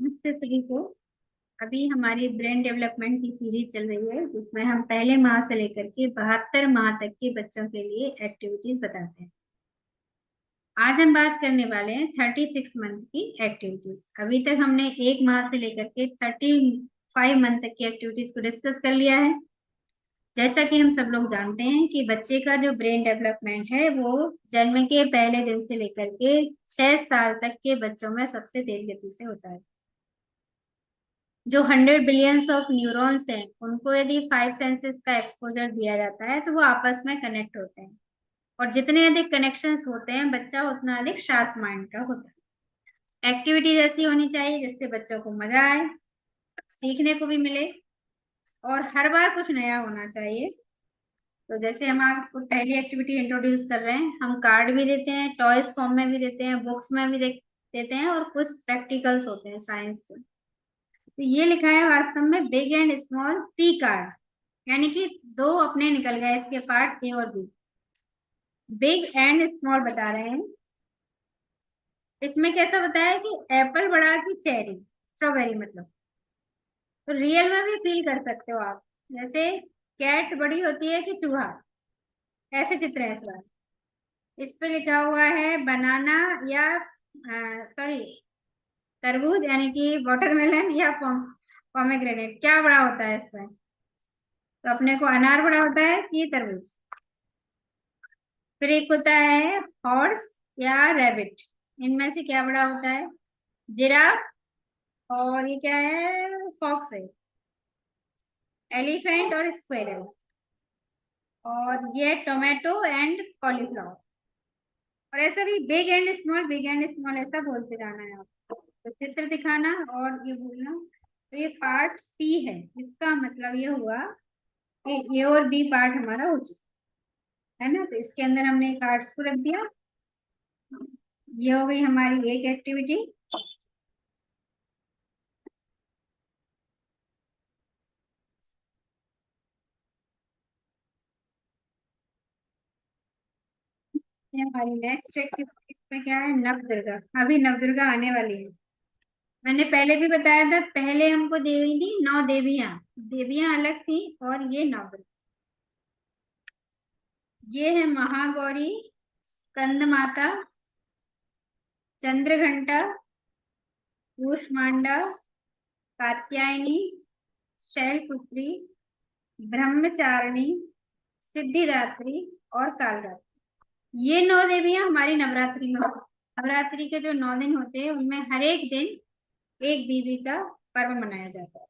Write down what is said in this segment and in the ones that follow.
नमस्ते सभी को। अभी हमारी ब्रेन डेवलपमेंट की सीरीज चल रही है जिसमें हम पहले माह से लेकर के 72 माह तक के बच्चों के लिए एक्टिविटीज बताते हैं। आज हम बात करने वाले हैं 36 मंथ की एक्टिविटीज। अभी तक हमने 1 माह से लेकर के 35 मंथ तक की एक्टिविटीज को डिस्कस कर लिया है। जैसा कि हम सब लोग जानते हैं कि बच्चे का जो ब्रेन डेवलपमेंट है वो जन्म के पहले दिन से लेकर के 6 साल तक के बच्चों में सबसे तेज गति से होता है। जो 100 बिलियंस ऑफ न्यूरॉन्स हैं उनको यदि 5 सेंसेस का एक्सपोजर दिया जाता है तो वो आपस में कनेक्ट होते हैं, और जितने अधिक कनेक्शंस होते हैं बच्चा उतना अधिक शार्प माइंड का होता है। एक्टिविटीज ऐसी होनी चाहिए जिससे बच्चों को मजा आए, सीखने को भी मिले, और हर बार कुछ नया होना चाहिए। तो जैसे हम आपको पहली एक्टिविटी इंट्रोड्यूस कर रहे हैं, हम कार्ड भी देते हैं, टॉयज फॉर्म में भी देते हैं, बुक्स में भी देते हैं, और कुछ प्रैक्टिकल्स होते हैं साइंस के। तो ये लिखा है वास्तव में big and small C card, यानी कि दो अपने निकल गए इसके पार्ट ए और बी। बिग एंड स्मॉल बता रहे हैं। इसमें कैसा बताया है कि एप्पल बड़ा कि चेरी, स्ट्रॉबेरी मतलब। तो रियल में भी फील कर सकते हो आप, जैसे कैट बड़ी होती है कि चूहा, ऐसे चित्र है इस बार। इस पे लिखा हुआ है बनाना या सॉरी तरबूज, यानी कि वाटरमेलन या पोमेग्रेनेट, क्या बड़ा होता है इसमें? तो अपने को अनार बड़ा होता है कि तरबूज? फिर एक होता है हॉर्स या रैबिट, इनमें से क्या बड़ा होता है? जिराफ। और ये क्या है? फॉक्स है। एलिफेंट और स्क्वेरल। और ये टोमेटो एंड कॉलीफ्लावर। और ऐसा भी big and small, big and small ऐसा बोलते जाना है आपको, तो चित्र दिखाना और ये बोलना। तो ये पार्ट सी है, इसका मतलब ये हुआ कि ए और बी पार्ट हमारा हो चुका है ना। तो इसके अंदर हमने कार्ड्स को रख दिया। ये हो गई हमारी एक एक्टिविटी। ये हमारी नेक्स्ट एक्टिविटी में क्या है? नवदुर्गा। अभी नवदुर्गा आने वाली है। मैंने पहले भी बताया था, पहले हमको दी गई थी 9 देवियां। देवियां अलग थी और ये नवदुर्गा। ये है महागौरी, स्कंद माता, चंद्रघंटा, कूष्मांडा, कात्यायनी, शैलपुत्री, ब्रह्मचारिणी, सिद्धिदात्री और कालरात्रि। ये 9 देवियां हमारी नवरात्रि में होती हैं। नवरात्रि के जो 9 दिन होते हैं उनमें हर एक दिन एक देवी का पर्व मनाया जाता है।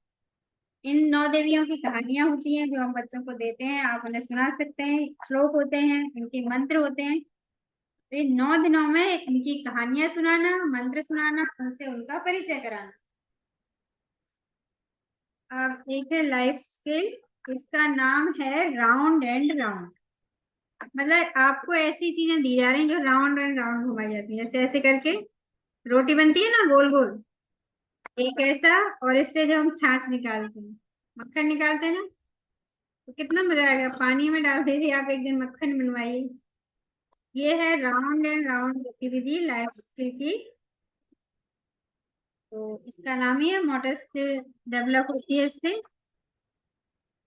इन 9 देवियों की कहानियां होती हैं जो हम बच्चों को देते हैं, आप उन्हें सुना सकते हैं। श्लोक होते हैं, इनके मंत्र होते हैं। तो इन 9 दिनों में इनकी कहानियां सुनाना, मंत्र सुनाना, उनसे उनका परिचय कराना। अब एक है लाइफ स्किल, इसका नाम है राउंड एंड राउंड। मतलब आपको ऐसी चीजें दी जा रही हैं जो राउंड एंड राउंड घुमाई जाती है, जैसे ऐसे करके रोटी बनती है ना गोल गोल, एक ऐसा। और इससे जो हम छाछ निकालते हैं, मक्खन निकालते हैं ना, तो कितना मजा आएगा। पानी में डाल दीजिए आप, एक दिन मक्खन बनवाइए। ये है राउंड एंड राउंड गतिविधि लाइफ स्किल की। तो इसका नाम ही है, मोटर डेवलप होती है इससे।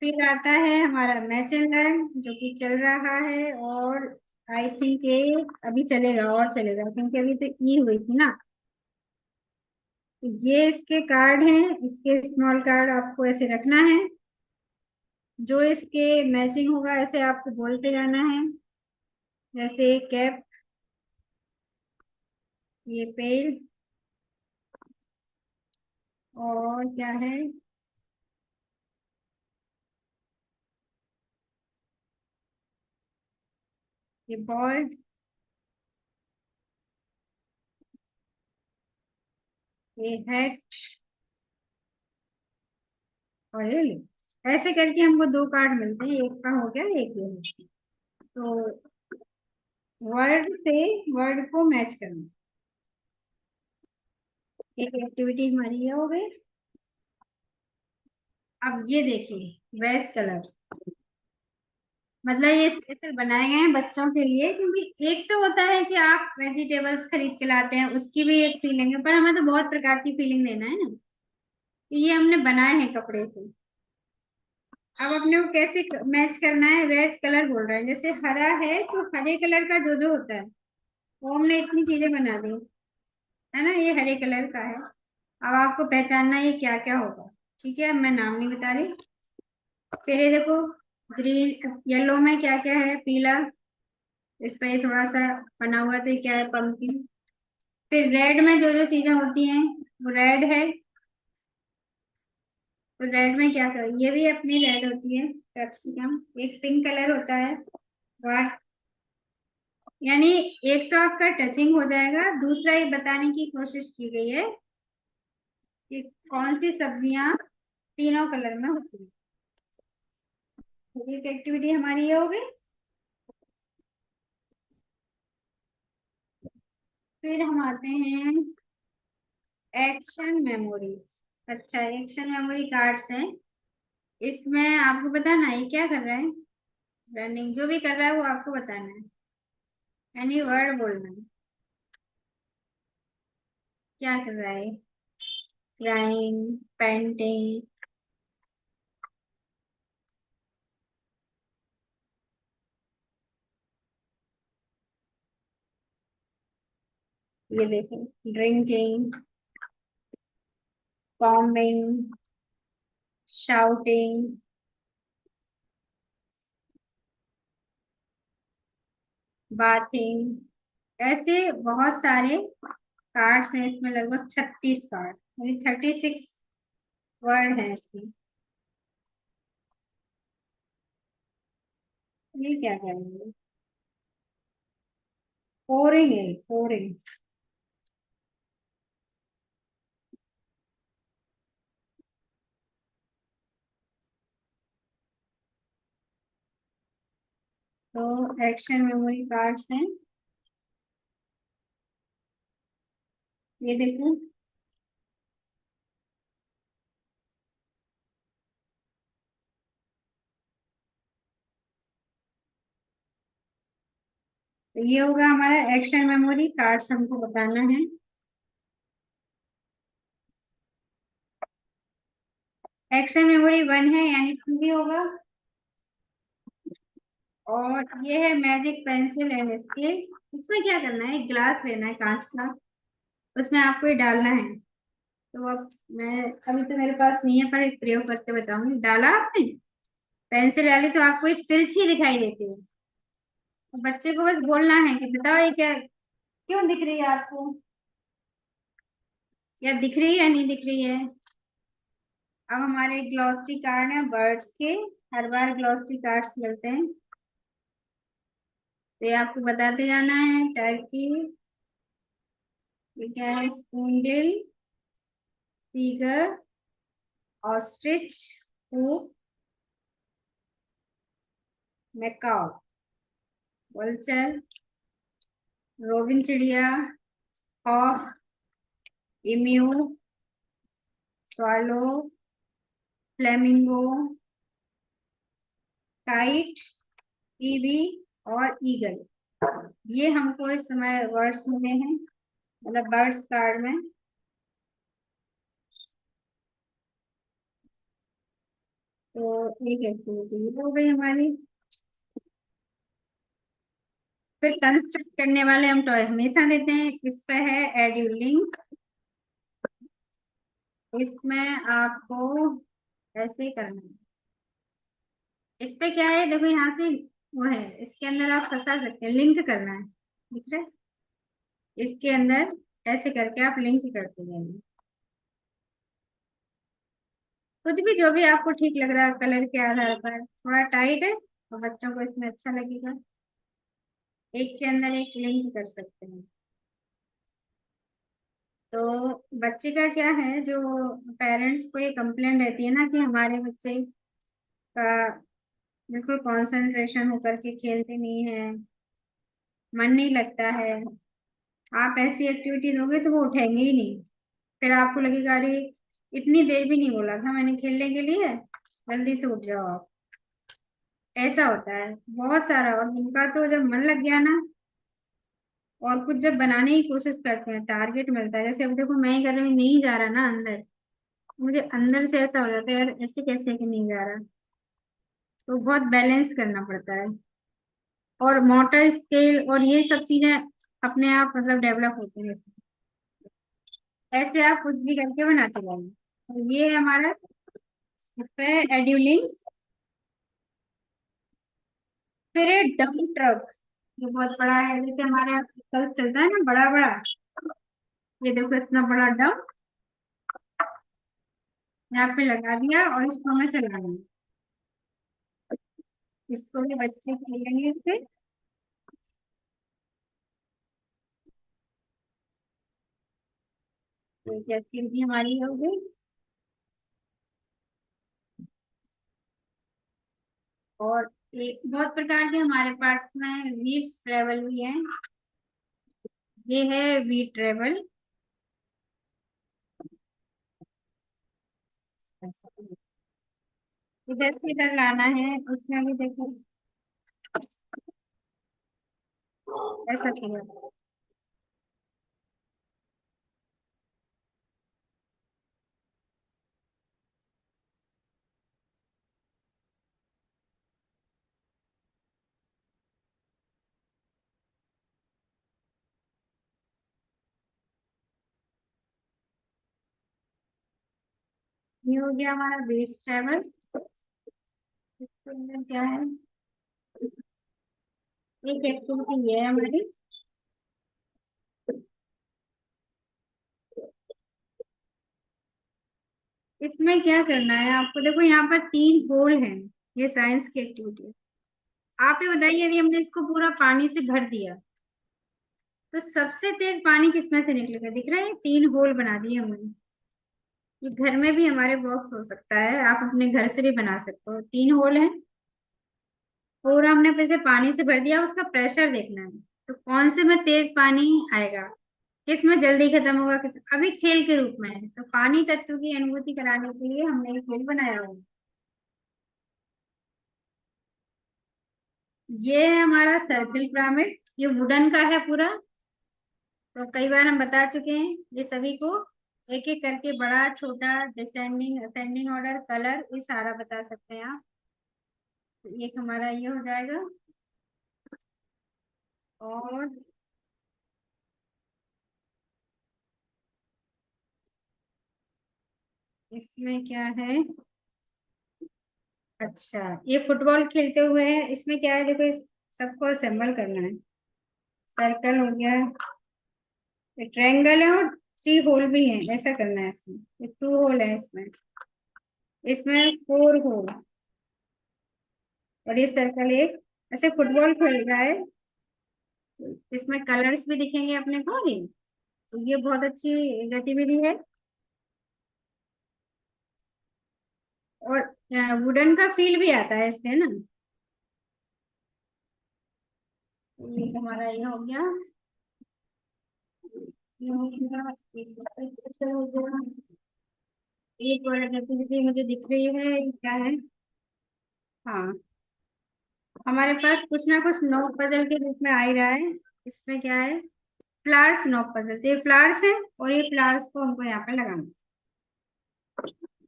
फिर आता है हमारा मैच एंड लर्न जो कि चल रहा है, और आई थिंक ये अभी चलेगा और चलेगा, क्योंकि अभी तो ई हुई थी ना। तो ये इसके कार्ड हैं, इसके स्मॉल कार्ड आपको ऐसे रखना है। जो इसके मैचिंग होगा ऐसे आपको बोलते जाना है, जैसे कैप, ये पेड़, और क्या है, ये बॉल, ये हैट, और ये लो। ऐसे करके हमको 2 कार्ड मिलते हैं, एक का हो गया, एक ये हो गया। तो वर्ड से वर्ड को मैच करना, एक एक्टिविटी हमारी ये हो गई। अब ये देखिए, वेस्ट कलर। मतलब ये स्पेशल बनाए गए हैं बच्चों के लिए, क्योंकि एक तो होता है कि आप वेजिटेबल्स खरीद के लाते हैं, उसकी भी एक फीलिंग है, पर हमें तो बहुत प्रकार की फीलिंग देना है ना, तो ये हमने बनाए हैं कपड़े से। अब अपने को कैसे मैच करना है, वेज कलर बोल रहे हैं, जैसे हरा है तो हरे कलर का जो जो होता है वो हमने इतनी चीजें बना दी है ना, ये हरे कलर का है। अब आपको पहचानना है ये क्या क्या होगा। ठीक है, अब मैं नाम नहीं बता रही। फिर ये देखो, ग्रीन येलो में क्या क्या है, पीला, इस पे ये थोड़ा सा बना हुआ, तो ये क्या है, पंपकिन। फिर रेड में जो जो चीजें होती हैं वो रेड है, तो रेड में क्या कर, ये भी अपनी रेड होती है, कैप्सिकम। एक पिंक कलर होता है, वाट, यानी एक तो आपका टचिंग हो जाएगा, दूसरा ये बताने की कोशिश की गई है कि कौन सी सब्जियां तीनों कलर में होती है। तो एक एक्टिविटी हमारी ये हो गई। फिर हम आते हैं एक्शन मेमोरी। अच्छा, एक्शन मेमोरी कार्ड्स हैं। इसमें आपको बताना है ये क्या कर रहा है, रनिंग जो भी कर रहा है वो आपको बताना है, एनी वर्ड बोलना है। क्या कर रहा है, क्राइंग, पेंटिंग। ये देखो, ड्रिंकिंग, कॉमिंग, शाउटिंग, बाथिंग। ऐसे बहुत सारे कार्ड्स हैं इसमें, लगभग 36 कार्ड, यानी 36 वर्ड है इसमें। ये क्या करेंगे, फोरिंग है, फोरिंग। तो एक्शन मेमोरी कार्ड्स हैं, ये देखो। तो ये होगा हमारा एक्शन मेमोरी कार्ड्स, हमको बताना है। एक्शन मेमोरी 1 है, यानी 2 भी होगा। और ये है मैजिक पेंसिल एंड स्केल। इसमें क्या करना है, एक ग्लास लेना है, कांच का, उसमें आपको ये डालना है। तो अब मैं, अभी तो मेरे पास नहीं है, पर एक प्रयोग करके बताऊंगी। डाला आपने, पेंसिल डाली, तो आपको एक तिरछी दिखाई देती है। तो बच्चे को बस बोलना है कि बताओ ये क्या, क्यों दिख रही है आपको, या दिख रही है या नहीं दिख रही है। अब हमारे ग्लॉसरी कार्ड है बर्ड्स के, हर बार ग्लॉसरी कार्ड्स मिलते हैं, तो ये आपको बताते जाना है। टर्की, ये क्या है, spoonbill, seagull, ostrich, hook, macaw, vulture, robin चिड़िया, hawk, emu, swallow, flamingo, kite, kiwi और ईगल। ये हमको इस समय वर्ड्स मिले हैं, मतलब बर्ड्स कार्ड में। तो एक एक्टिविटी हो गई हमारी। फिर कंस्ट्रक्ट करने वाले हम टॉय हमेशा देते हैं। इस पे है एड यू लिंक्स। इसमें आपको ऐसे ही करना है। इस पे क्या है, देखो यहाँ से वो है, इसके अंदर आप फंसा सकते हैं, लिंक करना है, दिख रहा है, इसके अंदर ऐसे करके आप लिंक करते जाएंगे। कुछ भी, जो भी आपको ठीक लग रहा है कलर के आधार पर। थोड़ा टाइट है तो बच्चों को इसमें अच्छा लगेगा। एक के अंदर एक लिंक कर सकते हैं। तो बच्चे का क्या है, जो पेरेंट्स को ये कंप्लेन रहती है ना कि हमारे बच्चे का बिल्कुल कंसंट्रेशन होकर के खेलते नहीं है, मन नहीं लगता है। आप ऐसी एक्टिविटी दोगे तो वो उठेंगे ही नहीं। फिर आपको लगेगा अरे, इतनी देर भी नहीं बोला था मैंने खेलने के लिए, जल्दी से उठ जाओ आप। ऐसा होता है बहुत सारा। और उनका तो जब मन लग गया ना, और कुछ जब बनाने की कोशिश करते हैं, टारगेट मिलता है, जैसे अब देखो मैं ही कर रही हूँ, नहीं जा रहा ना अंदर, मुझे अंदर से ऐसा हो जाता है, यार ऐसे कैसे कि नहीं जा रहा। तो बहुत बैलेंस करना पड़ता है। और मोटर स्केल और ये सब चीजें अपने आप मतलब डेवलप होती हैं इसमें। ऐसे आप कुछ भी करके बनाते जाएंगे। और ये है हमारा इस पे एड्यूलिंक्स। फिर है डंप ट्रक, ये बहुत बड़ा है, जैसे हमारे यहाँ कल चलता है ना बड़ा बड़ा। ये देखो इतना बड़ा डंप यहाँ पे लगा दिया और इसको मैं चला दूंगी। इसको भी बच्चे खेलेंगे इससे। तो ये एक्टिविटी हमारी हो गई। और एक बहुत प्रकार के हमारे पास में वीट्स ट्रेवल भी है। ये है वीट ट्रेवल। इधर से इधर लाना है, उसमें भी देखो ऐसा किया। ये हो गया हमारा वीट्स ट्रेवल। इसके अंदर क्या है, एक एक्टिविटी ये है हमारी। इसमें क्या करना है आपको, देखो यहाँ पर 3 होल हैं। ये साइंस की एक्टिविटी है। आप ही बताइए, यदि हमने इसको पूरा पानी से भर दिया तो सबसे तेज पानी किसमें से निकलेगा, दिख रहा है 3 होल बना दिए हमने। ये घर में भी हमारे बॉक्स हो सकता है, आप अपने घर से भी बना सकते हो। 3 होल है, पूरा हमने पैसे पानी से भर दिया, उसका प्रेशर देखना है। तो कौन से में तेज पानी आएगा, किस में जल्दी खत्म होगा, किस अभी खेल के रूप में है। तो पानी तत्व की अनुभूति कराने के लिए हमने ये खेल बनाया हुआ है। ये है हमारा सर्किल पिरामिड, ये वुडन का है पूरा। तो कई बार हम बता चुके हैं ये सभी को, एक एक करके बड़ा छोटा डिसेंडिंग असेंडिंग ऑर्डर कलर ये सारा बता सकते हैं आप। तो एक हमारा ये हो जाएगा। और इसमें क्या है, अच्छा ये फुटबॉल खेलते हुए है। इसमें क्या है देखो, इस सबको असेंबल करना है। सर्कल हो गया, ट्रायंगल है और 3 होल भी है, ऐसा करना है। इसमें ये 2 होल है इसमें, इसमें 4 होल। और ये सर्कल एक, ऐसे फुटबॉल खेल रहा है। तो इसमें कलर्स भी दिखेंगे अपने को ही। तो ये बहुत अच्छी गतिविधि है। और वुडन का फील भी आता है इससे ना। ये हमारा ये हो गया, ये हो गया, एक हो गया। एक और गतिविधि मुझे दिख रही है, ये क्या है, हाँ हमारे पास कुछ ना कुछ नौ पजल के रूप में आ ही रहा है। इसमें क्या है, फ्लावर्स नौ पजल। तो ये फ्लावर्स है और ये फ्लावर्स को हमको यहाँ पे लगाना।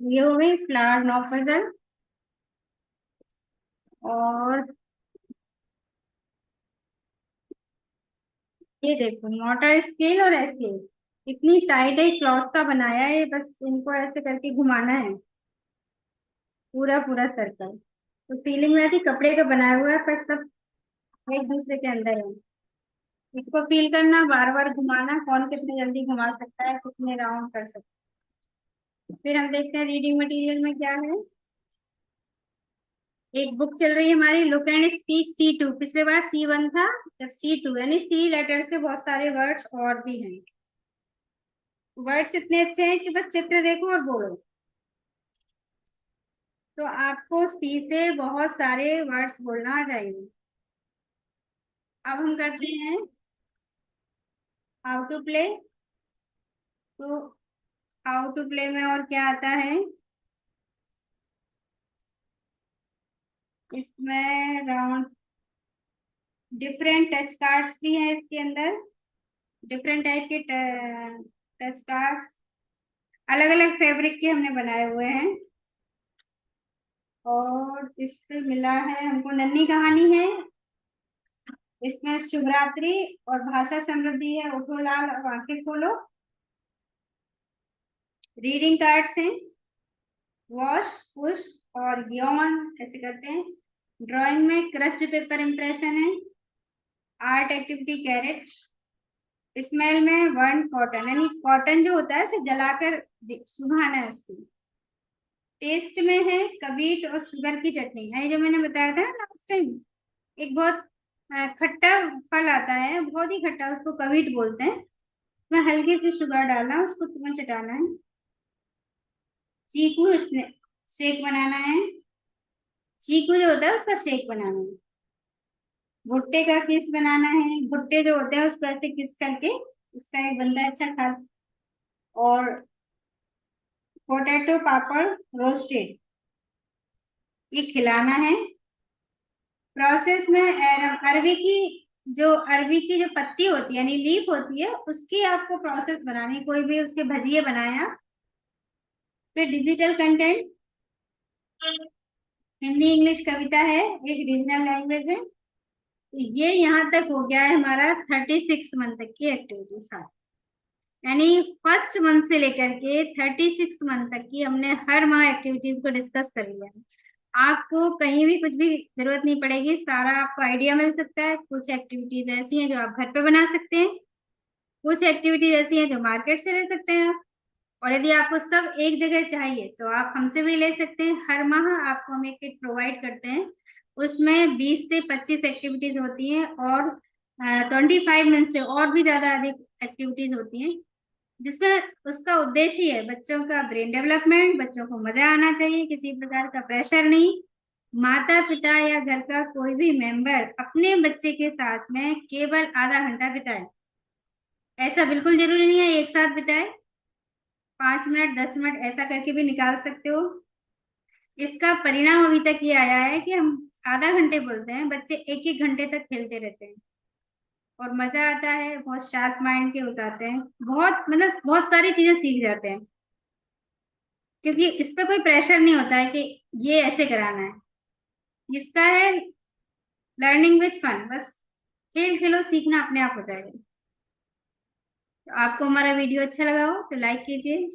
ये हो गई फ्लावर नौ पजल। और ये देखो मोटर स्केल और स्केल, इतनी टाइट है, क्लॉथ का बनाया है, बस इनको ऐसे करके घुमाना है पूरा पूरा सर्कल। तो फीलिंग में आती कपड़े का बनाया हुआ है, पर सब एक दूसरे के अंदर है। इसको फील करना, बार बार घुमाना, कौन कितने जल्दी घुमा सकता है, कितने राउंड कर सकता है। फिर हम देखते हैं रीडिंग मटेरियल में क्या है। एक बुक चल रही है हमारी, लुक एंड स्पीक C2। पिछले बार C1 था, जब C2 यानी C लेटर से बहुत सारे वर्ड्स और भी हैं। वर्ड्स इतने अच्छे हैं कि बस चित्र देखो और बोलो। तो आपको सी से बहुत सारे वर्ड्स बोलना आ जाएंगे। अब हम करते हैं हाउ टू प्ले। तो हाउ टू प्ले में और क्या आता है, इसमें राउंड डिफरेंट टच कार्ड्स भी हैं इसके अंदर, डिफरेंट टाइप के टच कार्ड्स अलग अलग फैब्रिक के हमने बनाए हुए हैं। और इस पे मिला है हमको नन्ही कहानी है, इसमें शुभरात्रि और भाषा समृद्धि है, उठो लाल और आंखें खोलो। रीडिंग कार्ड्स हैं, वॉश पुश और यौन ऐसे करते हैं। ड्राइंग में क्रश्ड पेपर इम्प्रेशन है। Art activity carrot. स्मेल में वन कॉटन, यानी कॉटन जो होता है उसे जलाकर सुखाना है उसकी। टेस्ट में है कबीट और शुगर की चटनी है, जो मैंने बताया था ना लास्ट टाइम। एक बहुत खट्टा फल आता है, बहुत ही खट्टा, उसको कबीट बोलते हैं। उसमें हल्की सी शुगर डालना, उसको तुम्हें चटाना है। चीकू शेक बनाना है, चीकू जो होता है उसका शेक बनाना है। भुट्टे का किस बनाना है, भुट्टे जो होते हैं उसको ऐसे किस करके उसका एक बनता है अच्छा खा। और पोटैटो पापड़ रोस्टेड, ये खिलाना है। प्रोसेस में अरबी की जो पत्ती होती है यानी लीफ होती है, उसकी आपको प्रोसेस बनानी, कोई भी उसके भजिए बनाए आप। फिर डिजिटल कंटेंट, हिंदी इंग्लिश कविता है, एक रीजनल लैंग्वेज है। तो ये यहाँ तक हो गया है हमारा 36 मंथ तक की एक्टिविटी साथ, यानी फर्स्ट मंथ से लेकर के 36 मंथ तक की हमने हर माह एक्टिविटीज को डिस्कस कर लिया है। आपको कहीं भी कुछ भी जरूरत नहीं पड़ेगी, सारा आपको आइडिया मिल सकता है। कुछ एक्टिविटीज ऐसी हैं जो आप घर पे बना सकते हैं, कुछ एक्टिविटीज ऐसी हैं जो मार्केट से ले सकते हैं आप। और यदि आपको सब एक जगह चाहिए तो आप हमसे भी ले सकते हैं। हर माह आपको हम एक किट प्रोवाइड करते हैं, उसमें 20 से 25 एक्टिविटीज होती हैं और 25 मंथ से और भी ज्यादा अधिक एक्टिविटीज होती हैं, जिसमें उसका उद्देश्य ही है बच्चों का ब्रेन डेवलपमेंट। बच्चों को मजा आना चाहिए, किसी प्रकार का प्रेशर नहीं। माता पिता या घर का कोई भी मेंबर अपने बच्चे के साथ में केवल आधा घंटा बिताए, ऐसा बिल्कुल जरूरी नहीं है एक साथ बिताए, 5 मिनट 10 मिनट ऐसा करके भी निकाल सकते हो। इसका परिणाम अभी तक ये आया है कि हम आधा घंटे बोलते हैं, बच्चे एक एक घंटे तक खेलते रहते हैं और मजा आता है, बहुत शार्प माइंड के हो जाते हैं, बहुत मतलब बहुत सारी चीजें सीख जाते हैं, क्योंकि इस पे कोई प्रेशर नहीं होता है कि ये ऐसे कराना है। इसका है लर्निंग विथ फन, बस खेल खेलो, सीखना अपने आप हो जाएगा। तो आपको हमारा वीडियो अच्छा लगा हो तो लाइक कीजिए।